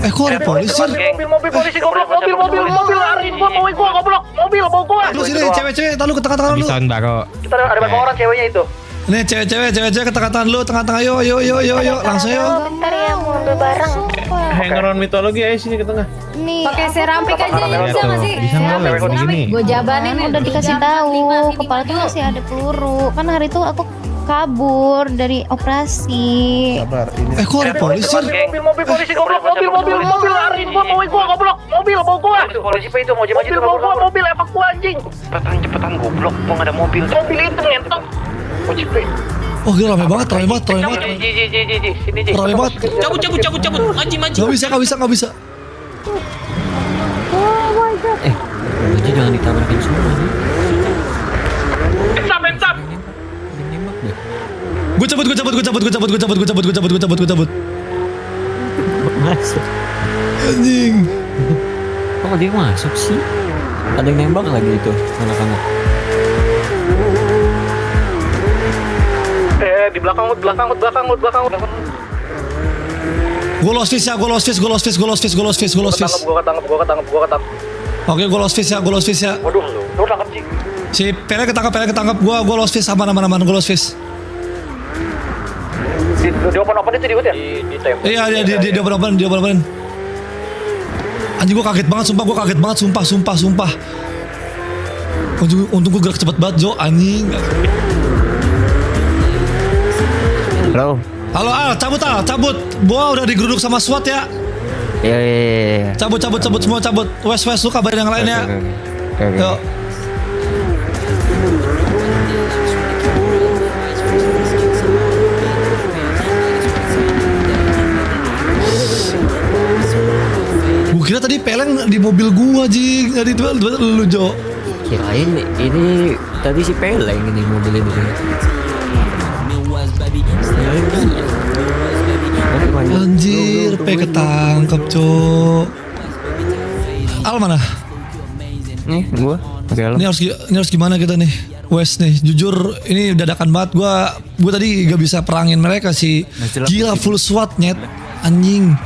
Kok ada polisi? Mobil polisi goblok, mobil lari gua goblok, mobil bawa gua. Lu sini cewek-cewek, tahu ke tengah-tengah lu. Bisa baro. Kita ada berapa orang ceweknya itu? Nih cewek-cewek ke tengah-tengah lu, tengah-tengah yo langsung yo. Bentar ya, mau ambil barang. Hangaround mitologi ayo sini ke tengah. Nih, pakai serampik aja bisa nggak sih? Bisa nggak begini? Gue jabanin udah dikasih tahu, kepala tuh masih ada peluru. Kan hari itu aku kabur dari operasi. Sabar, ini. Kok ada polisi? Mobil polisi goblok, mobil lari gua goblok, mobil bawa gua. Polisi itu mau maju kabur. Mobil epak gua anjing. Cepetan goblok, gua enggak ada mobil. Mobil itu ngentok. Oh gila rame banget. Sini Ji. Rame banget. Cabut. Maju. Gak bisa. Aja jangan ditawarkan semua nih. Stop. Gue cabut. Masuk. Anjing. Kok dia masuk sih? Ada yang nembak lagi itu anak-anak. Di belakang. Gue lost fish. Gua ketangkep. Oke, gue lost fish ya. Waduh, lu tangkap Ji. Si Pele ketangkap. Gue lost fish aman. Gue lost fish. Di open itu dibuat ya? Di tembok. Iya, dia open. Anjing gue kaget banget, sumpah. Untung gue gerak cepet banget, Jo, anjing. Halo Al, cabut. Gua udah digeruduk sama SWAT ya. Iya. Cabut semua. Wes lu kabarin yang lain ya. Oke. Yuk. Gua kira tadi Peleng di mobil gua, Jing. Tadi lu, Jo. Kirain ini tadi si Peleng ini mobil ini. Anjir, ketangkep, Cok. Al mana? Nih, gua. Oke, Ini harus gimana kita nih? Wes nih, jujur ini dadakan banget. Gua tadi gak bisa perangin mereka sih. Gila full SWAT nyet. Anjing.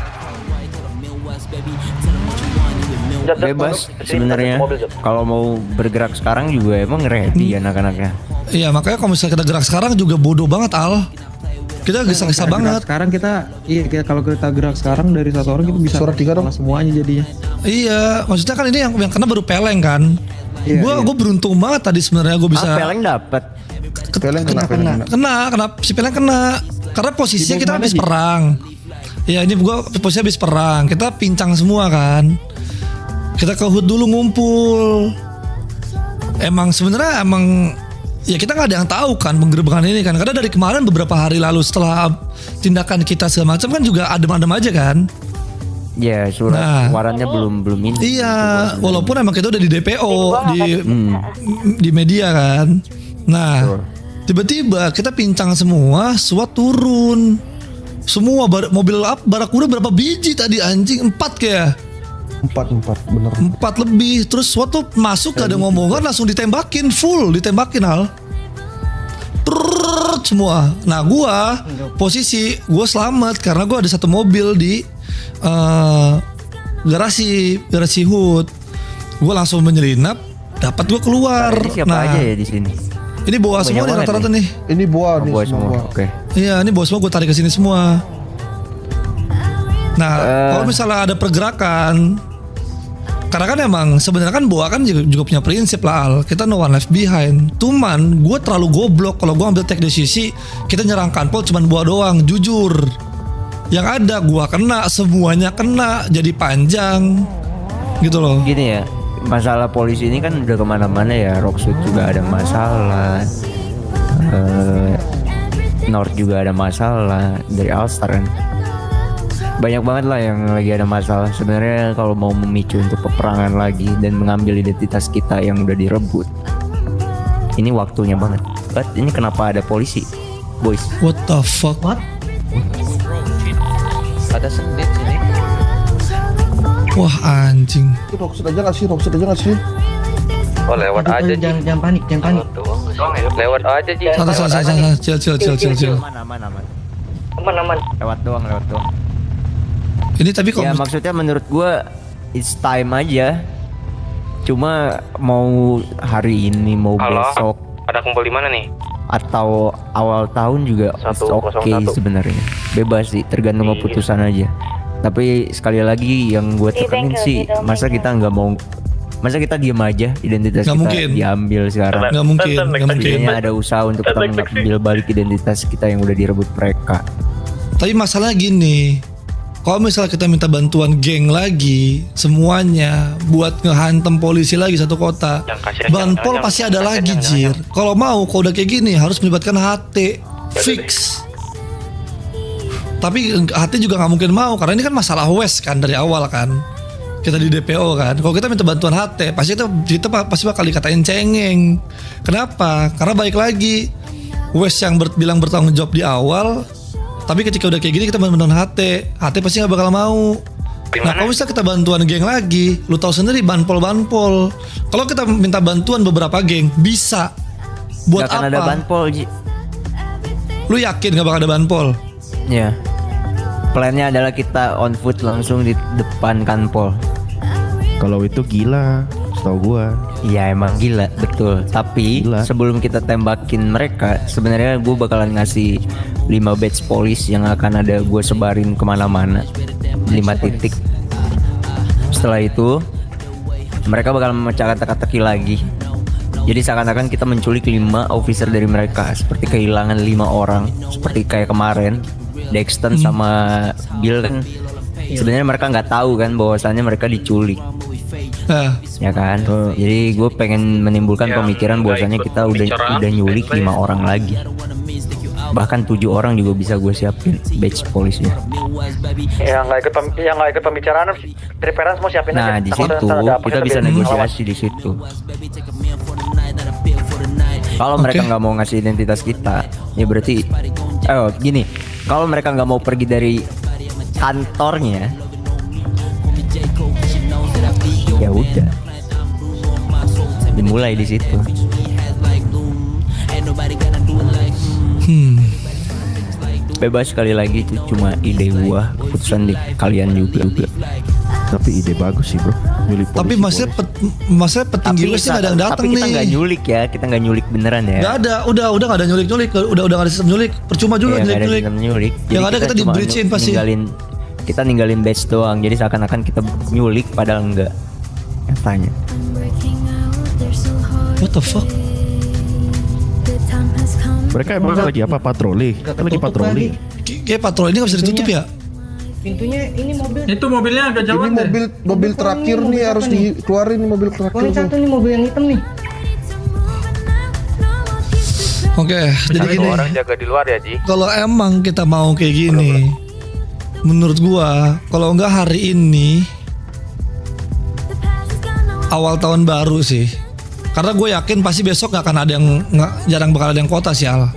Bebas sebenarnya. Kalau mau bergerak sekarang juga emang ready anak-anaknya. Iya, makanya kalau misalnya kita gerak sekarang juga bodoh banget, Al. Kita gesa-gesa banget. Sekarang kalau kita gerak sekarang dari satu orang kita bisa surat 3 dong semuanya jadinya. Iya, maksudnya kan ini yang kena baru Peleng kan. Gue beruntung banget tadi sebenarnya gue bisa. Peleng dapat. Peleng Kena, si Peleng kena. Karena posisinya kita habis perang. Ya ini gue posisinya habis perang. Kita pincang semua kan. Kita ke HUT dulu ngumpul. Sebenarnya ya kita nggak ada yang tahu kan penggerebekan ini kan, karena dari kemarin beberapa hari lalu setelah tindakan kita segala macam kan juga adem-adem aja kan. Ya surat warannya belum ini. Iya, walaupun emang kita udah di DPO di media kan. Nah, tiba-tiba kita pincang semua, SWAT turun. Semua mobil Barakuda berapa biji tadi anjing? 4 kayak. 4 bener. 4 lebih. Terus SWAT tuh masuk gak ada ngomongan, langsung ditembakin Hal. Semua. Nah posisi gue selamat karena gue ada satu mobil di garasi HUT. Gue langsung menyelinap, dapat gue keluar. Ini siapa aja ya di sini? Ini bawa semua nih rata-rata nih. Ini bawa semua. Oke. Iya, ini bawa semua gue tarik ke sini semua. Nah, kalau misalnya ada pergerakan, karena kan emang sebenarnya kan Boa kan juga punya prinsip lah, Al. Kita no one left behind. Cuman gue terlalu goblok kalau gue ambil take decisi kita nyerang kanpol cuman Boa doang, jujur. Yang ada gue kena, semuanya kena, jadi panjang gitu loh. Gini ya, masalah polisi ini kan udah kemana-mana ya. Rocksuit juga ada masalah, North juga ada masalah, dari Alstar kan. Banyak banget lah yang lagi ada masalah. Sebenarnya kalau mau memicu untuk peperangan lagi dan mengambil identitas kita yang udah direbut, ini waktunya banget. But ini kenapa ada polisi, boys? What the fuck? What? Ada sendit sini. Wah anjing. Rocksuit aja nggak sih? Oh lewat aja. Jangan panik. Lewat aja Ji. Santai. Chill. Aman. Lewat doang. Ini tapi Ya kalau maksudnya menurut gua it's time aja. Cuma mau hari ini mau Halo? besok Ada kumpul di mana nih? atau awal tahun juga it's 101. okay sebenarnya. Bebas sih, tergantung Iya. keputusan aja. Tapi sekali lagi yang gue tekenin sih, masa kita diem aja identitas Nggak kita mungkin. diambil sekarang. nggak mungkin, nggak mungkin. Setidaknya ada usaha untuk kita mengambil balik identitas kita yang udah direbut mereka. Tapi masalahnya gini, kalau misalnya kita minta bantuan geng lagi semuanya buat ngehantem polisi lagi satu kota, Jangan kasih aja, banpol jangan, pasti jangan, ada jangan, lagi jangan, Jir. jangan. Kalau mau, kalau udah kayak gini harus melibatkan HT fix. Tapi HT juga nggak mungkin mau karena ini kan masalah West kan dari awal kan. Kita di DPO kan. Kalau kita minta bantuan HT, pasti kita pasti bakal dikatain cengeng. Kenapa? Karena balik lagi West yang bilang bertanggung jawab di awal. Tapi ketika udah kayak gini kita bantuan HT pasti nggak bakal mau. Nah kalau misalnya kita bantuan geng lagi, lu tahu sendiri banpol. Kalau kita minta bantuan beberapa geng bisa. Buat Gak akan apa? ada banpol, Ji. Lu yakin gak bakal ada banpol? Ya. Plannya adalah kita on foot langsung di depan kanpol. Kalau itu gila, setahu gua. Iya emang gila, betul. Tapi Gila. sebelum kita tembakin mereka, sebenarnya gue bakalan ngasih 5 batch polis yang akan ada gue sebarin kemana-mana, 5 titik. Setelah itu mereka bakal memecahkan teka-teki lagi. Jadi seakan-akan kita menculik 5 officer dari mereka, seperti kehilangan 5 orang, seperti kayak kemarin Dexton sama Bill kan. Sebenarnya mereka nggak tahu kan bahwasannya mereka diculik. Nah, Ya kan, jadi gue pengen menimbulkan pemikiran bahwasanya kita udah nyulik 5 orang lagi, bahkan 7 orang juga bisa gue siapin batch polisnya. Yang nggak ikut pembicaraan, preference mau siapin Nah aja. di Takutnya situ ntar ada kita apa, bisa biar negosiasi di situ. Kalau mereka nggak mau ngasih identitas kita, ya berarti, gini, kalau mereka nggak mau pergi dari kantornya, ya udah, dimulai di situ. Bebas sekali lagi itu cuma ide gua, keputusan di kalian juga. Tapi ide bagus sih bro. Nyulik tapi polisi, masalah petinggi West nggak ada yang datang tapi kita nih. nggak nyulik ya, kita nggak nyulik beneran ya. Nggak ada, udah nggak ada nyulik, udah nggak ada sistem nyulik, percuma juga Iya, nggak ada nyulik. sistem nyulik. Yang Jadi ada kita cuma di-breach-in pasti. Kita ninggalin batch doang. Jadi seakan-akan kita nyulik padahal enggak. Katanya. What the fuck? Mereka emang lagi apa, patroli? Kita lagi patroli. Kayak patroli ini nggak bisa ditutup ya? Pintunya ini mobil. Itu mobilnya agak jauh Ini mobil terakhir Mobil nih apa harus nih? dikeluarin nih mobil terakhir Ini satu tuh. nih mobil yang hitam nih. Oke, jadi Ada gini. 2 orang jaga di luar ya, Ji. Kalau emang kita mau kayak gini, menurut gua, kalau enggak hari ini awal tahun baru sih. Karena gue yakin pasti besok nggak akan ada yang jarang bakal ada yang kota sih Al.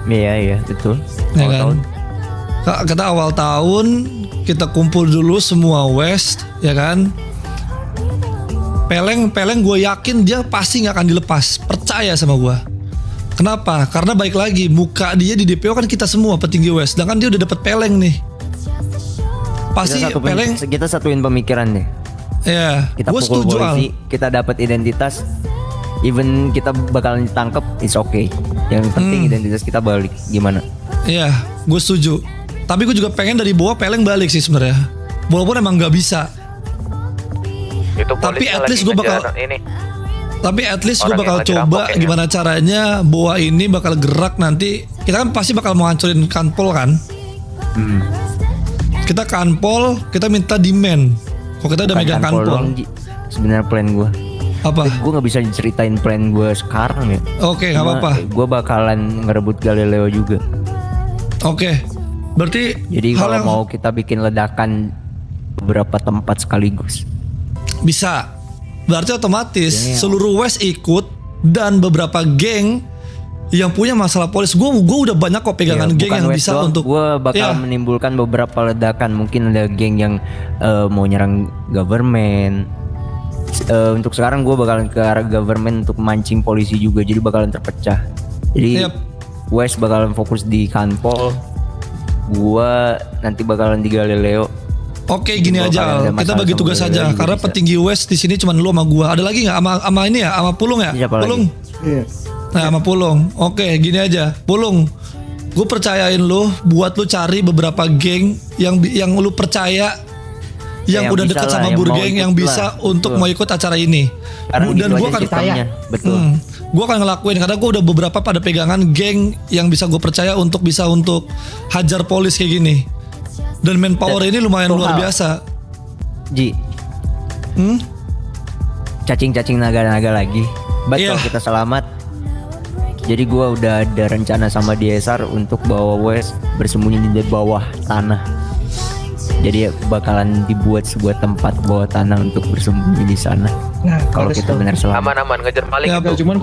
Iya, betul. Ya Awal kan? tahun. Kita awal tahun kita kumpul dulu semua West, ya kan? Peleng gue yakin dia pasti nggak akan dilepas. Percaya sama gue. Kenapa? Karena baik lagi muka dia di DPO kan kita semua petinggi West. Sedangkan dia udah dapet Peleng nih. Pasti Peleng. Kita satuin pemikiran deh. Ya, Kita gue pukul setuju Al. polisi, kita dapat identitas. Even kita bakalan ditangkap, it's okay. Yang penting identitas kita balik. Gimana? Iya, gue setuju. Tapi gue juga pengen dari bawah Peleng balik sih sebenarnya. Walaupun emang nggak bisa. Itu Tapi polisi at lagi least gue bakal- ngejar ini. Tapi at least gue Orang bakal yang lagi coba rampok ya. gimana caranya Boa ini bakal gerak nanti. Kita kan pasti bakal mau hancurin kanpol kan. Kita kanpol, kita minta demand. Kalau kita udah Bukan megang kanpol kanpol. doang, Ji. Sebenarnya plan gue. Apa? Gue nggak bisa ceritain plan gue sekarang ya. Oke, nggak apa-apa. Gue bakalan ngerebut Galileo juga. Oke. Berarti Jadi hal kalau yang mau kita bikin ledakan beberapa tempat sekaligus. bisa. Berarti otomatis Iya. seluruh West ikut dan beberapa geng yang punya masalah polis. Gue udah banyak kok pegangan Ya, geng bukan yang West bisa doang, untuk gue bakal Ya. menimbulkan beberapa ledakan. Mungkin ada geng yang mau nyerang government. Untuk sekarang gue bakalan ke arah government untuk mancing polisi juga. Jadi bakalan terpecah. Jadi Yap. West bakalan fokus di kanpol. Gue nanti bakalan di Galileo. Oke, gini Kalau aja kalian Al. ada Kita masalah bagi sama tugas gue aja juga karena bisa. petinggi West di sini cuma lu sama gua. Ada lagi nggak sama ini ya, sama Pulung ya? Siapa Pulung. lagi? Iya. Nah, sama Pulung. Oke, gini aja. Pulung. Gue percayain lu buat lu cari beberapa geng yang lu percaya yang Yang udah bisa dekat lah, sama yang mau Burgeng ikut yang bisa lah. untuk Betul. mau ikut acara ini. Sekarang Dan gitu gue aja akan sistemnya. Betul. gue akan ngelakuin karena gue udah beberapa pada pegangan geng yang bisa gue percaya untuk hajar polis kayak gini. Dan manpower Dan ini lumayan satu luar hal. biasa. Ji, Hmm? cacing-cacing naga-naga lagi. Baik Iya. kalau kita selamat. Jadi gua udah ada rencana sama DSR untuk bawa Wes bersembunyi di bawah tanah. Jadi bakalan dibuat sebuah tempat bawah tanah untuk bersembunyi di sana. Nah, Kalau harus kita tahu. benar selamat. Aman-aman ngejar maling Ya, itu. Nah, cuman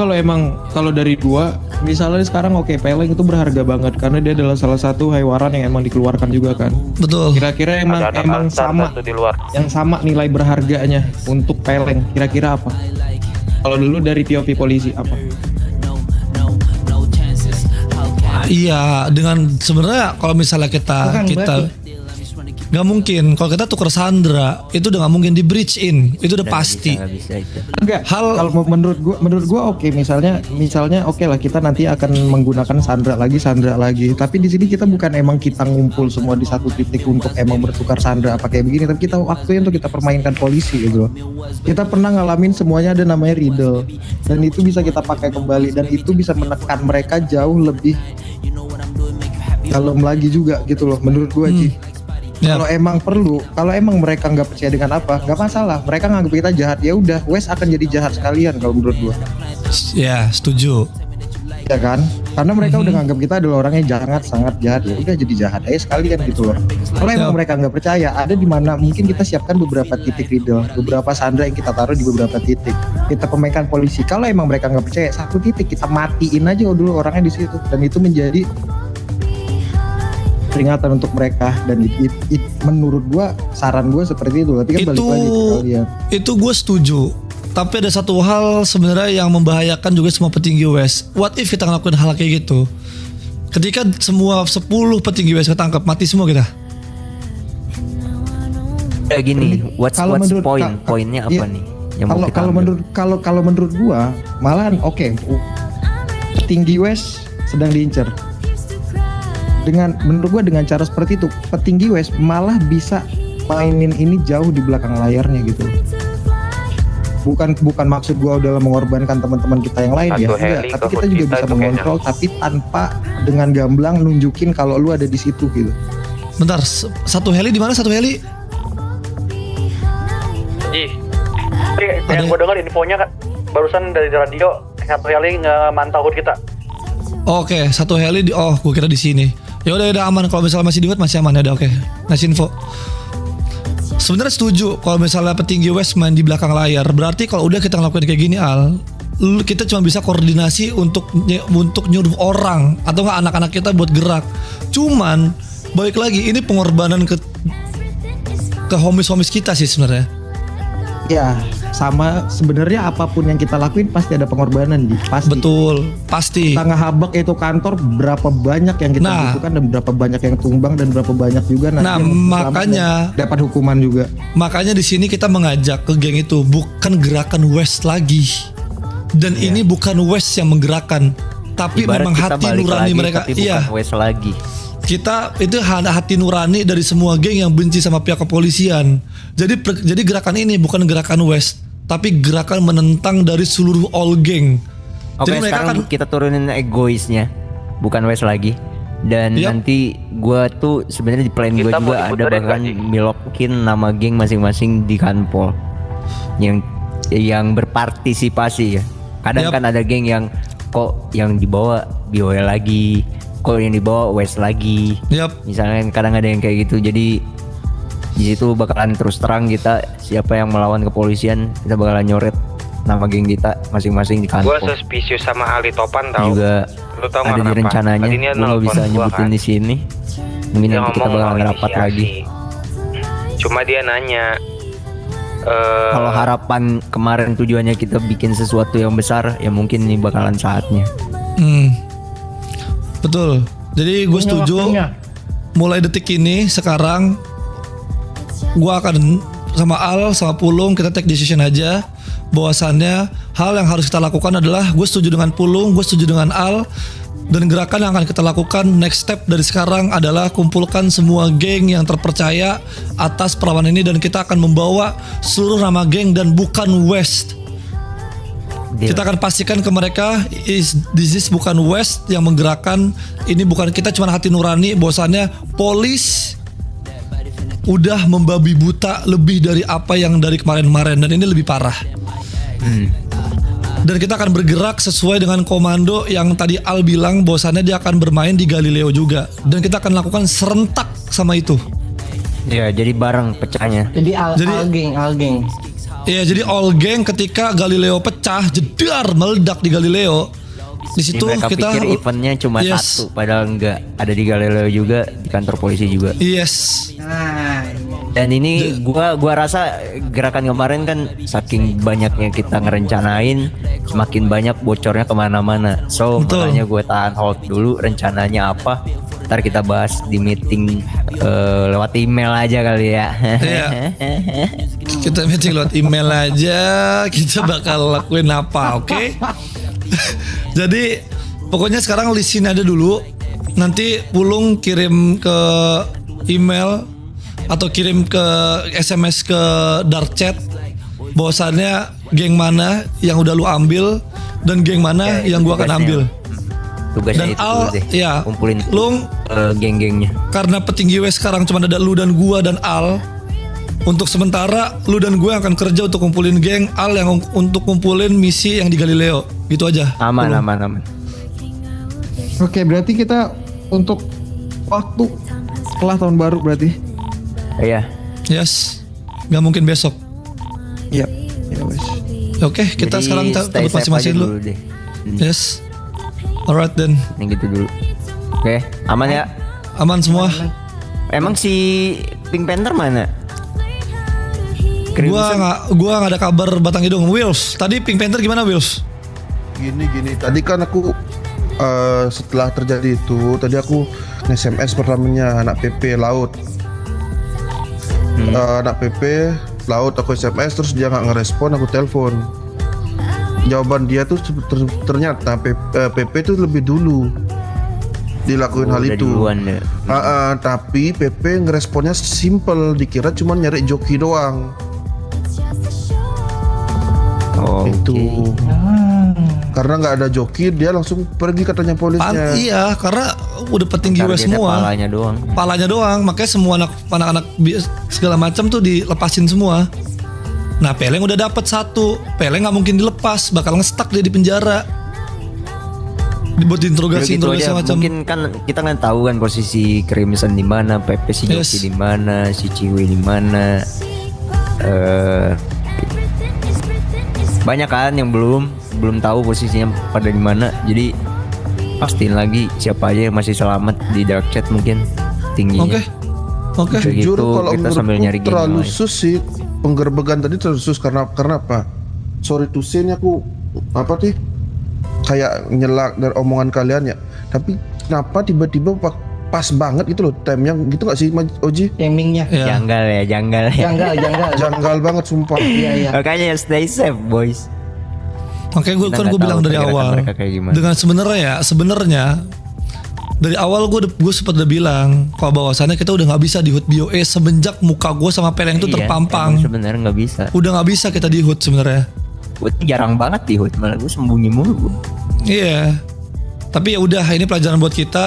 kalau dari gua, misalnya sekarang oke, peleng itu berharga banget karena dia adalah salah satu hewan yang emang dikeluarkan juga kan. Betul. Kira-kira emang Ada anak emang Altar sama tuh di luar. yang sama nilai berharganya untuk peleng. Kira-kira apa? Kalau dulu dari POV polisi apa? Iya, dengan sebenarnya kalau misalnya Bukan, kita nggak mungkin kalau kita tuker Sandra itu udah nggak mungkin di breach in, itu udah pasti. Nggak bisa itu. Enggak. Hal- Kalau menurut gua oke, misalnya oke lah kita nanti akan menggunakan Sandra lagi. Tapi di sini kita bukan emang kita ngumpul semua di satu titik untuk emang bertukar Sandra apa kayak begini, tapi kita waktunya untuk kita permainkan polisi gitu loh. Kita pernah ngalamin semuanya ada namanya riddle dan itu bisa kita pakai kembali dan itu bisa menekan mereka jauh lebih dalam lagi juga gitu loh menurut gua Ci. Ya. Kalau emang mereka nggak percaya dengan apa, nggak masalah. Mereka nganggap kita jahat, ya udah, Wes akan jadi jahat sekalian kalau menurut gua, Ya, setuju. ya kan? Karena mereka udah nganggap kita adalah orang yang sangat jahat, ya udah jadi jahat aja sekalian gitu loh. Kalau emang Ya. mereka nggak percaya, ada di mana mungkin kita siapkan beberapa titik riddle, beberapa Sandra yang kita taruh di beberapa titik. Kita pemainkan polisi. Kalau emang mereka nggak percaya, satu titik kita matiin aja dulu orangnya di situ, dan itu menjadi peringatan untuk mereka dan menurut gua saran gua seperti itu, tapi kan balik lagi ke kalian. Itu gue setuju. Tapi ada satu hal sebenarnya yang membahayakan juga semua petinggi West. What if kita ngelakuin hal kayak gitu? Ketika semua 10 petinggi West ketangkep, mati semua kita. Kayak gini, what's Kalau menurut- poinnya apa iya. nih? Yang mau kita ambil? Kalau menurut gua malahan oke, petinggi West sedang diincar. Menurut gua dengan cara seperti itu petinggi West malah bisa mainin ini jauh di belakang layarnya gitu. Bukan maksud gua udah mengorbankan teman-teman kita yang lain ya, Satu enggak. heli Tapi ke kita hood juga kita bisa itu mengontrol tapi tanpa dengan gamblang nunjukin kalau lu ada di situ gitu. Bentar, satu heli di mana satu heli? Ji, yang gue dengar infonya kan barusan dari radio satu kali ngemantau hood kita. Oke, satu heli di gue kira di sini. Ya udah aman, kalau misalnya masih di West masih aman ya udah oke. Ngasih info. Sebenarnya setuju kalau misalnya petinggi West main di belakang layar. Berarti kalau udah kita ngelakuin kayak gini kita cuma bisa koordinasi untuk nyuruh orang atau nggak anak-anak kita buat gerak. Cuman balik lagi ini pengorbanan ke homies kita sih sebenarnya. Ya, sama sebenarnya apapun yang kita lakuin pasti ada pengorbanan pasti. Betul, pasti. Kita ngehabek itu kantor, berapa banyak yang kita butuhkan dan berapa banyak yang tumbang dan berapa banyak juga nanti yang makanya dapat hukuman juga. Makanya di sini kita mengajak ke geng itu bukan gerakan West lagi. Dan ini bukan West yang menggerakkan, tapi Ibarat memang kita hati balik nurani lagi, mereka. tapi bukan Iya. Wes lagi. Kita itu hati nurani dari semua geng yang benci sama pihak kepolisian. Jadi gerakan ini bukan gerakan West, tapi gerakan menentang dari seluruh all geng. Oke, Jadi mereka sekarang kita turunin egoisnya, bukan Wes lagi. Dan Yap. nanti gua tuh sebenarnya di plan gua Kita mau juga ada diputerin bahkan nggak, Ji? milokin nama geng masing-masing di kanpol yang berpartisipasi ya. Kadang Yap. kan ada geng yang kok yang dibawa BOL lagi, kok yang dibawa West lagi. Yap. Misalnya kadang ada yang kayak gitu. Jadi di situ bakalan terus terang kita siapa yang melawan kepolisian, kita bakalan nyoret nama geng kita masing-masing di Gue kantor. suspicious sama Ali Topan tau. Juga Lu tau ada nggak di kenapa? rencananya. Tadi dia Gue nggak nelpon bisa gua nyebutin kan. di sini. Mungkin Dia nanti kita ngomong bakalan mau rapat inisiasi. lagi. Cuma dia nanya. Kalau harapan kemarin tujuannya kita bikin sesuatu yang besar, ya mungkin ini bakalan saatnya. Betul. Jadi gue setuju. waktunya. Mulai detik ini sekarang gua akan sama Al sama Pulung kita take decision aja bahwasannya hal yang harus kita lakukan adalah gue setuju dengan Pulung, gue setuju dengan Al, dan gerakan yang akan kita lakukan next step dari sekarang adalah kumpulkan semua geng yang terpercaya atas perawan ini dan kita akan membawa seluruh nama geng dan bukan West. Kita akan pastikan ke mereka this is bukan West yang menggerakkan ini, bukan kita, cuma hati nurani bahwasannya polis udah membabi buta lebih dari apa yang dari kemarin-kemarin dan ini lebih parah. Dan kita akan bergerak sesuai dengan komando yang tadi Al bilang bahwasannya dia akan bermain di Galileo juga dan kita akan lakukan serentak sama itu. Ya, jadi bareng pecahnya. Jadi Jadi- Al geng. Iya, jadi all gang ketika Galileo pecah, jedar meledak di Galileo. Di situ Mereka kita pikir eventnya cuma Yes. satu, padahal enggak. Ada di Galileo juga, di kantor polisi juga. Yes. Nah, Dan ini gua rasa gerakan kemarin kan saking banyaknya kita ngerencanain, semakin banyak bocornya kemana-mana. So Betul. makanya gue tahan hold dulu rencananya apa. Ntar kita bahas di meeting lewat email aja kali ya. Iya. Kita meeting lewat email aja, kita bakal lakuin apa, oke? Jadi pokoknya sekarang listin aja dulu. Nanti Pulung kirim ke email atau kirim ke SMS ke dark chat bahwasannya geng mana yang udah lu ambil dan geng mana Ya, yang gua akan tugasnya. ambil. Tugasnya Dan itu Al, dulu deh. ya, Kumpulin Lung, geng-gengnya. karena petinggi W sekarang cuma ada lu dan gua dan Al. Untuk sementara lu dan gue akan kerja untuk kumpulin geng, Al yang untuk kumpulin misi yang di Galileo. Gitu aja. Aman, aman. Oke, berarti kita untuk waktu setelah tahun baru berarti. Iya. Yes. Gak mungkin besok. Iya. Ya wes. Oke, kita Jadi sekarang stay cabut safe masing-masing aja dulu. deh. Yes. Alright then. Yang gitu dulu. Oke, aman ya. Aman semua. Emang si Pink Panther mana? Gua nggak ada kabar batang hidung. Wilf, tadi Pink Panther gimana Wilf? Gini, tadi kan aku setelah terjadi itu, tadi aku nge-SMS pertamanya anak PP laut. Anak PP laut aku SMS terus dia nggak ngerespon, aku telepon. Jawaban dia tuh ternyata PP tuh lebih dulu dilakuin hal Udah itu. duluan ya. Tapi PP ngeresponnya simple, dikira cuma nyari joki doang. Oh, Itu. Karena nggak ada joki, dia langsung pergi katanya polisnya. Iya, karena udah petinggi W Targetnya semua. palanya doang. Palanya doang, makanya semua anak-anak segala macam tuh dilepasin semua. Nah, Peleng udah dapat satu, Peleng nggak mungkin dilepas, bakal ngestak dia di penjara. Dibuat interogasi Gitu aja. macam. Mungkin kan kita kan tahu kan posisi Crimson di mana, Pepe si Joki Yes. di mana, si Ciwi di mana. Banyak kan yang belum tahu posisinya pada di mana. Jadi pastiin lagi siapa aja yang masih selamat di dark chat mungkin tingginya. Oke. Kayak Jujur gitu, kalau kita sambil nyari menurutku game terlalu lain. sus sih, penggerbegan tadi terlalu sus karena apa? Sorry to say ini aku apa sih kayak nyelak dari omongan kalian ya. Tapi kenapa tiba-tiba pas banget gitu loh time-nya gitu nggak sih Oji? timingnya. Ya. Janggal ya. Janggal. Janggal banget sumpah. Iya. Makanya stay safe boys. Makanya gue Kita kan nggak gue bilang tahu dari pergerakan awal. mereka kayak gimana. Dengan sebenarnya dari awal gue sempat udah bilang kalau bahwasannya kita udah nggak bisa di HUT BOE semenjak muka gue sama Peleng itu Iya, terpampang. emang sebenarnya nggak bisa. Udah nggak bisa kita di HUT sebenarnya. Gue jarang banget di HUT, malah gue sembunyi mulu gue. Iya. Tapi ya udah, ini pelajaran buat kita.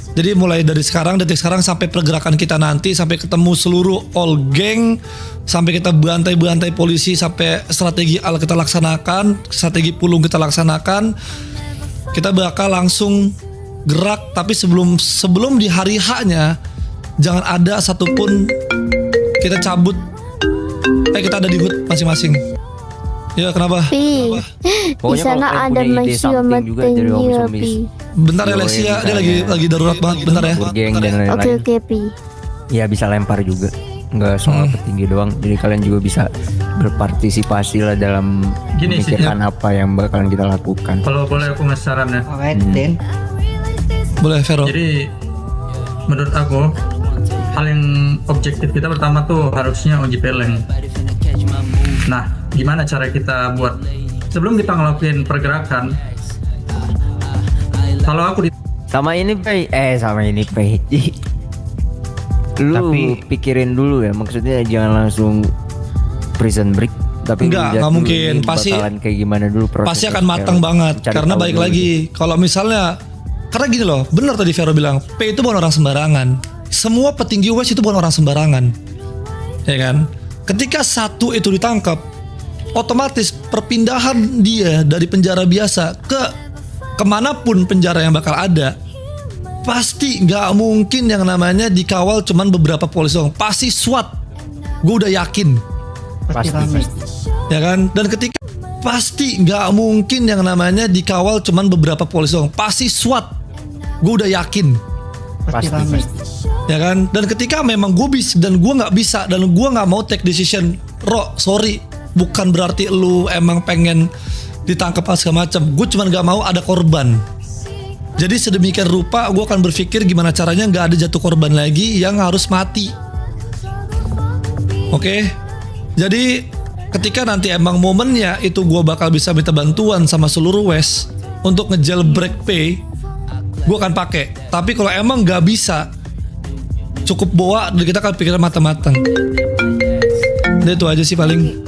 Jadi mulai dari sekarang, detik sekarang sampai pergerakan kita nanti, sampai ketemu seluruh all gang, sampai kita bantai polisi, sampai strategi Al kita laksanakan, strategi Pulung kita laksanakan, kita bakal langsung gerak. Tapi sebelum di hari H-nya, jangan ada satupun kita cabut. Kita ada di HUT masing-masing. Ya kenapa? Pi, di Pokoknya sana kalau ada kalian punya ide Masio something juga dari Matenya, Om Pi. Bentar ya Yo, Lexia, yang dia misalnya lagi darurat banget, bentar ya. Burgeng dan lain-lain. Oke, Pi. Ya bisa lempar juga, nggak soal petinggi doang. Jadi kalian juga bisa berpartisipasi lah dalam Gini sih, memikirkan apa yang bakalan kita lakukan. Kalau boleh aku ngasih saran ya. Alright, Den. Boleh Vero. Jadi menurut aku hal yang objektif kita pertama tuh harusnya uji peleng. Nah, gimana cara kita buat sebelum kita ngelakuin pergerakan? Kalau aku Sama ini Pei. Lu Tapi- pikirin dulu ya, maksudnya jangan langsung prison break. Tapi Enggak, lihat nggak dulu mungkin. ini Pasti- bakalan kayak gimana dulu prosesnya. Pasti akan matang banget. Cari Karena tahu balik dulu. lagi, kalau misalnya, karena gini loh, bener tadi Vero bilang, P itu bukan orang sembarangan. Semua petinggi West itu bukan orang sembarangan, ya kan? Ketika satu itu ditangkap, otomatis perpindahan dia dari penjara biasa ke kemanapun penjara yang bakal ada, pasti nggak mungkin yang namanya dikawal cuman beberapa polisi doang. Pasti SWAT, gue udah yakin. Pasti. Ya kan, dan ketika pasti nggak mungkin yang namanya dikawal cuman beberapa polisi doang, pasti SWAT, gue udah yakin. Pasti. Ya kan, dan ketika memang gue bisa dan gue nggak bisa dan gue nggak mau take decision, sorry, bukan berarti lu emang pengen ditangkap segala macam, gue cuman nggak mau ada korban. Jadi sedemikian rupa gue akan berpikir gimana caranya nggak ada jatuh korban lagi yang harus mati. Oke, jadi ketika nanti emang momennya itu gue bakal bisa minta bantuan sama seluruh West untuk ngejailbreak P, gue akan pakai. Tapi kalau emang nggak bisa, cukup bawa dan kita akan pikiran matang-matang. Itu aja sih paling.